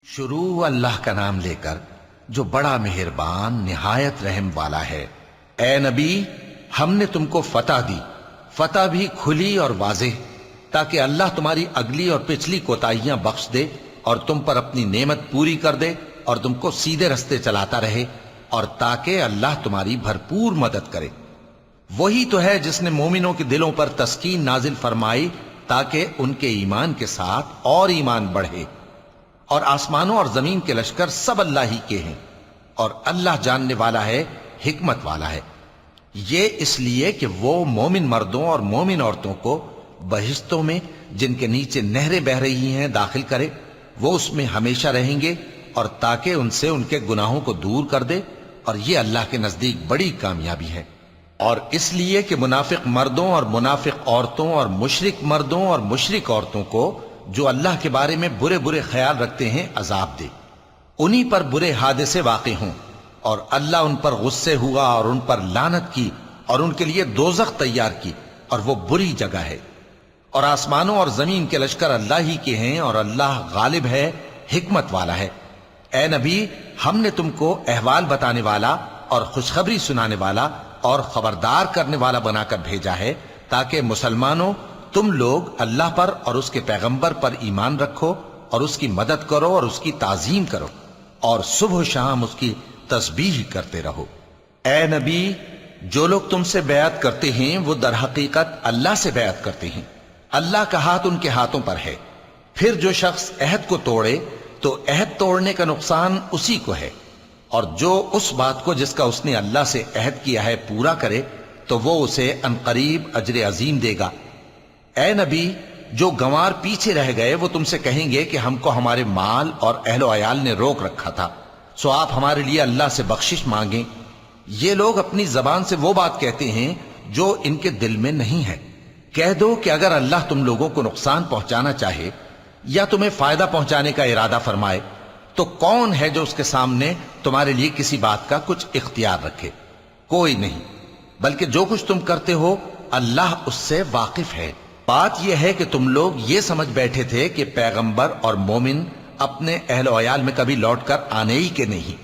شروع اللہ کا نام لے کر جو بڑا مہربان نہایت رحم والا ہے۔ اے نبی، ہم نے تم کو فتح دی، فتح بھی کھلی اور واضح، تاکہ اللہ تمہاری اگلی اور پچھلی کوتاہیاں بخش دے اور تم پر اپنی نعمت پوری کر دے اور تم کو سیدھے رستے چلاتا رہے، اور تاکہ اللہ تمہاری بھرپور مدد کرے۔ وہی تو ہے جس نے مومنوں کے دلوں پر تسکین نازل فرمائی تاکہ ان کے ایمان کے ساتھ اور ایمان بڑھے، اور آسمانوں اور زمین کے لشکر سب اللہ ہی کے ہیں، اور اللہ جاننے والا ہے، حکمت والا ہے۔ یہ اس لیے کہ وہ مومن مردوں اور مومن عورتوں کو بہشتوں میں جن کے نیچے نہریں بہہ رہی ہیں داخل کرے، وہ اس میں ہمیشہ رہیں گے، اور تاکہ ان سے ان کے گناہوں کو دور کر دے، اور یہ اللہ کے نزدیک بڑی کامیابی ہے۔ اور اس لیے کہ منافق مردوں اور منافق عورتوں اور مشرک مردوں اور مشرک عورتوں کو جو اللہ کے بارے میں برے برے خیال رکھتے ہیں عذاب دے، انہی پر برے حادثے واقع ہوں، اور اللہ ان پر غصے ہوا اور ان پر لعنت کی اور ان کے لیے دوزخ تیار کی، اور وہ بری جگہ ہے۔ اور آسمانوں اور زمین کے لشکر اللہ ہی کے ہیں، اور اللہ غالب ہے، حکمت والا ہے۔ اے نبی، ہم نے تم کو احوال بتانے والا اور خوشخبری سنانے والا اور خبردار کرنے والا بنا کر بھیجا ہے، تاکہ مسلمانوں تم لوگ اللہ پر اور اس کے پیغمبر پر ایمان رکھو اور اس کی مدد کرو اور اس کی تعظیم کرو، اور صبح و شام اس کی تسبیح کرتے رہو۔ اے نبی، جو لوگ تم سے بیعت کرتے ہیں وہ در حقیقت اللہ سے بیعت کرتے ہیں، اللہ کا ہاتھ ان کے ہاتھوں پر ہے۔ پھر جو شخص عہد کو توڑے تو عہد توڑنے کا نقصان اسی کو ہے، اور جو اس بات کو جس کا اس نے اللہ سے عہد کیا ہے پورا کرے تو وہ اسے عنقریب اجر عظیم دے گا۔ اے نبی، جو گنوار پیچھے رہ گئے وہ تم سے کہیں گے کہ ہم کو ہمارے مال اور اہل و عیال نے روک رکھا تھا، سو آپ ہمارے لیے اللہ سے بخشش مانگیں۔ یہ لوگ اپنی زبان سے وہ بات کہتے ہیں جو ان کے دل میں نہیں ہے۔ کہہ دو کہ اگر اللہ تم لوگوں کو نقصان پہنچانا چاہے یا تمہیں فائدہ پہنچانے کا ارادہ فرمائے تو کون ہے جو اس کے سامنے تمہارے لیے کسی بات کا کچھ اختیار رکھے؟ کوئی نہیں، بلکہ جو کچھ تم کرتے ہو اللہ اس سے واقف ہے۔ بات یہ ہے کہ تم لوگ یہ سمجھ بیٹھے تھے کہ پیغمبر اور مومن اپنے اہل و عیال میں کبھی لوٹ کر آنے ہی کے نہیں،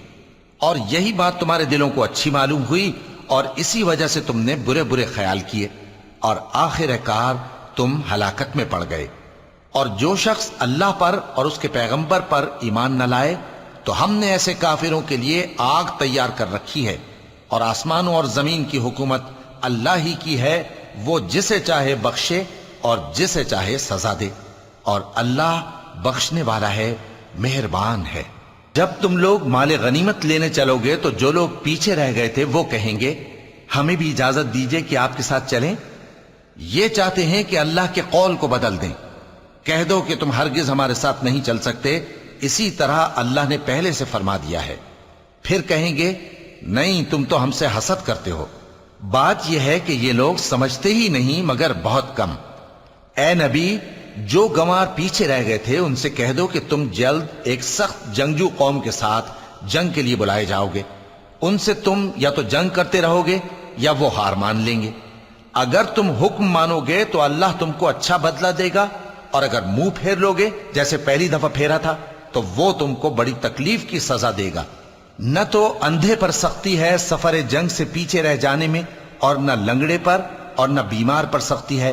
اور یہی بات تمہارے دلوں کو اچھی معلوم ہوئی، اور اسی وجہ سے تم نے برے برے خیال کیے، اور آخر کار تم ہلاکت میں پڑ گئے۔ اور جو شخص اللہ پر اور اس کے پیغمبر پر ایمان نہ لائے تو ہم نے ایسے کافروں کے لیے آگ تیار کر رکھی ہے، اور آسمانوں اور زمین کی حکومت اللہ ہی کی ہے، وہ جسے چاہے بخشے اور جسے چاہے سزا دے، اور اللہ بخشنے والا ہے، مہربان ہے۔ جب تم لوگ مال غنیمت لینے چلو گے تو جو لوگ پیچھے رہ گئے تھے وہ کہیں گے ہمیں بھی اجازت دیجئے کہ آپ کے ساتھ چلیں۔ یہ چاہتے ہیں کہ اللہ کے قول کو بدل دیں۔ کہہ دو کہ تم ہرگز ہمارے ساتھ نہیں چل سکتے، اسی طرح اللہ نے پہلے سے فرما دیا ہے۔ پھر کہیں گے نہیں، تم تو ہم سے حسد کرتے ہو۔ بات یہ ہے کہ یہ لوگ سمجھتے ہی نہیں مگر بہت کم۔ اے نبی، جو گنوار پیچھے رہ گئے تھے ان سے کہہ دو کہ تم جلد ایک سخت جنگجو قوم کے ساتھ جنگ کے لیے بلائے جاؤ گے، ان سے تم یا تو جنگ کرتے رہو گے یا وہ ہار مان لیں گے۔ اگر تم حکم مانو گے تو اللہ تم کو اچھا بدلہ دے گا، اور اگر منہ پھیر لو گے جیسے پہلی دفعہ پھیرا تھا تو وہ تم کو بڑی تکلیف کی سزا دے گا۔ نہ تو اندھے پر سختی ہے سفر جنگ سے پیچھے رہ جانے میں، اور نہ لنگڑے پر اور نہ بیمار پر سختی ہے۔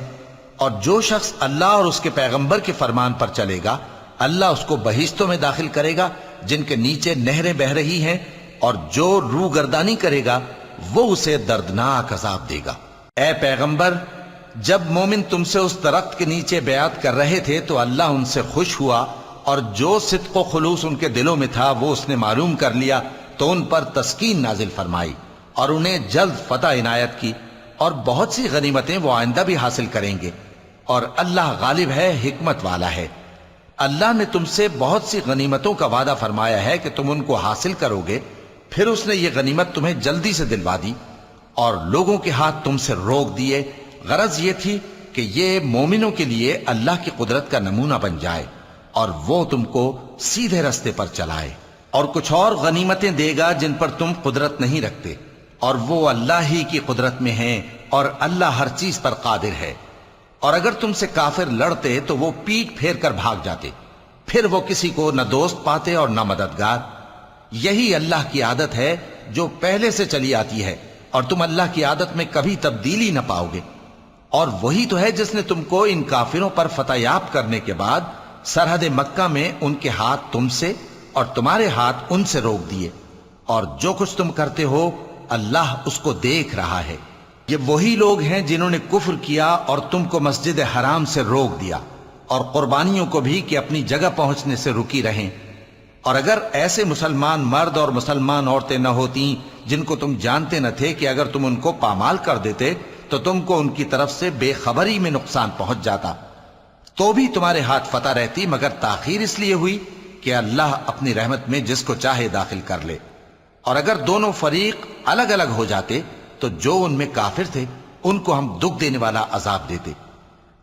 اور جو شخص اللہ اور اس کے پیغمبر کے فرمان پر چلے گا اللہ اس کو بہشتوں میں داخل کرے گا جن کے نیچے نہریں بہہ رہی ہیں، اور جو روح گردانی کرے گا وہ اسے دردناک عذاب دے گا۔ اے پیغمبر، جب مومن تم سے اس درخت کے نیچے بیعت کر رہے تھے تو اللہ ان سے خوش ہوا، اور جو صدق و خلوص ان کے دلوں میں تھا وہ اس نے معلوم کر لیا تو ان پر تسکین نازل فرمائی، اور انہیں جلد فتح عنایت کی، اور بہت سی غنیمتیں وہ آئندہ بھی حاصل کریں گے، اور اللہ غالب ہے، حکمت والا ہے۔ اللہ نے تم سے بہت سی غنیمتوں کا وعدہ فرمایا ہے کہ تم ان کو حاصل کرو گے، پھر اس نے یہ غنیمت تمہیں جلدی سے دلوا دی، اور لوگوں کے ہاتھ تم سے روک دیے۔ غرض یہ تھی کہ یہ مومنوں کے لیے اللہ کی قدرت کا نمونہ بن جائے، اور وہ تم کو سیدھے رستے پر چلائے۔ اور کچھ اور غنیمتیں دے گا جن پر تم قدرت نہیں رکھتے، اور وہ اللہ ہی کی قدرت میں ہیں، اور اللہ ہر چیز پر قادر ہے۔ اور اگر تم سے کافر لڑتے تو وہ پیٹ پھیر کر بھاگ جاتے، پھر وہ کسی کو نہ دوست پاتے اور نہ مددگار۔ یہی اللہ کی عادت ہے جو پہلے سے چلی آتی ہے، اور تم اللہ کی عادت میں کبھی تبدیلی نہ پاؤ گے۔ اور وہی تو ہے جس نے تم کو ان کافروں پر فتح یاب کرنے کے بعد سرحد مکہ میں ان کے ہاتھ تم سے اور تمہارے ہاتھ ان سے روک دیے، اور جو کچھ تم کرتے ہو اللہ اس کو دیکھ رہا ہے۔ یہ وہی لوگ ہیں جنہوں نے کفر کیا اور تم کو مسجد حرام سے روک دیا، اور قربانیوں کو بھی کہ اپنی جگہ پہنچنے سے رکی رہیں۔ اور اگر ایسے مسلمان مرد اور مسلمان عورتیں نہ ہوتیں جن کو تم جانتے نہ تھے کہ اگر تم ان کو پامال کر دیتے تو تم کو ان کی طرف سے بے خبری میں نقصان پہنچ جاتا، تو بھی تمہارے ہاتھ فتح رہتی، مگر تاخیر اس لیے ہوئی کہ اللہ اپنی رحمت میں جس کو چاہے داخل کر لے۔ اور اگر دونوں فریق الگ الگ ہو جاتے تو جو ان میں کافر تھے ان کو ہم دکھ دینے والا عذاب دیتے۔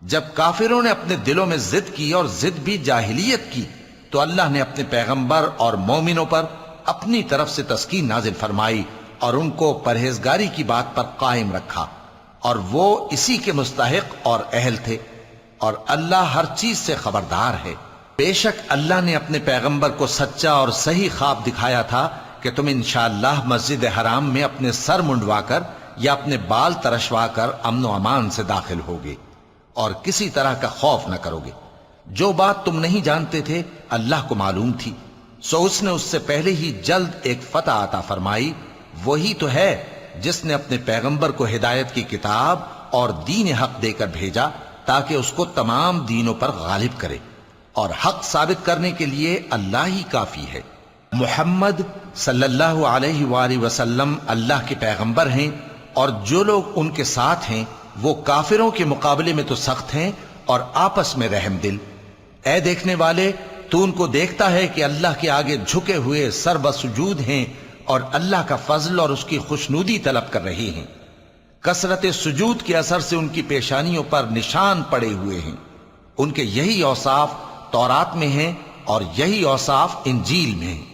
جب کافروں نے اپنے دلوں میں ضد کی، اور ضد بھی جاہلیت کی، تو اللہ نے اپنے پیغمبر اور مومنوں پر اپنی طرف سے تسکین نازل فرمائی اور ان کو پرہیزگاری کی بات پر قائم رکھا، اور وہ اسی کے مستحق اور اہل تھے، اور اللہ ہر چیز سے خبردار ہے۔ بے شک اللہ نے اپنے پیغمبر کو سچا اور صحیح خواب دکھایا تھا کہ تم انشاءاللہ مسجد حرام میں اپنے سر منڈوا کر یا اپنے بال ترشوا کر امن و امان سے داخل ہوگے اور کسی طرح کا خوف نہ کرو گے۔ جو بات تم نہیں جانتے تھے اللہ کو معلوم تھی، سو اس نے اس سے پہلے ہی جلد ایک فتح عطا فرمائی۔ وہی تو ہے جس نے اپنے پیغمبر کو ہدایت کی کتاب اور دین حق دے کر بھیجا تاکہ اس کو تمام دینوں پر غالب کرے، اور حق ثابت کرنے کے لیے اللہ ہی کافی ہے۔ محمد صلی اللہ علیہ وآلہ وسلم اللہ کے پیغمبر ہیں، اور جو لوگ ان کے ساتھ ہیں وہ کافروں کے مقابلے میں تو سخت ہیں اور آپس میں رحم دل۔ اے دیکھنے والے، تو ان کو دیکھتا ہے کہ اللہ کے آگے جھکے ہوئے سر بسجود ہیں اور اللہ کا فضل اور اس کی خوشنودی طلب کر رہے ہیں۔ کثرت سجود کے اثر سے ان کی پیشانیوں پر نشان پڑے ہوئے ہیں۔ ان کے یہی اوصاف تورات میں ہیں اور یہی اوصاف انجیل میں ہیں۔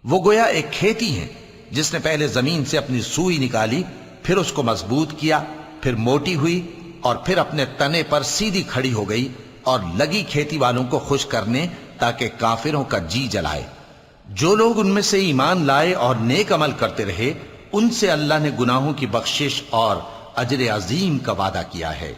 وہ گویا ایک کھیتی ہے جس نے پہلے زمین سے اپنی سوئی نکالی، پھر اس کو مضبوط کیا، پھر موٹی ہوئی، اور پھر اپنے تنے پر سیدھی کھڑی ہو گئی، اور لگی کھیتی والوں کو خوش کرنے تاکہ کافروں کا جی جلائے۔ جو لوگ ان میں سے ایمان لائے اور نیک عمل کرتے رہے ان سے اللہ نے گناہوں کی بخشش اور اجر عظیم کا وعدہ کیا ہے۔